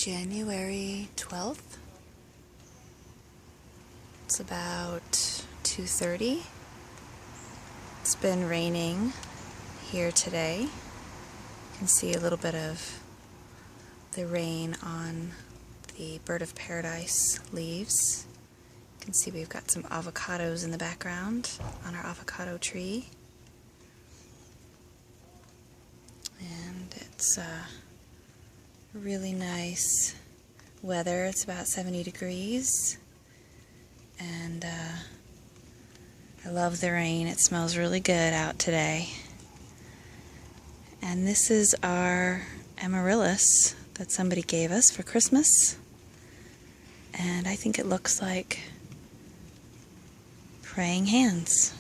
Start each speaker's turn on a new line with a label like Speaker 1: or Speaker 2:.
Speaker 1: January 12th. It's about 2:30. It's been raining here today. You can see a little bit of the rain on the bird of paradise leaves. You can see we've got some avocados in the background on our avocado tree. And it's really nice weather. It's about 70 degrees. And I love the rain. It smells really good out today. And this is our Amaryllis that somebody gave us for Christmas. And I think it looks like praying hands.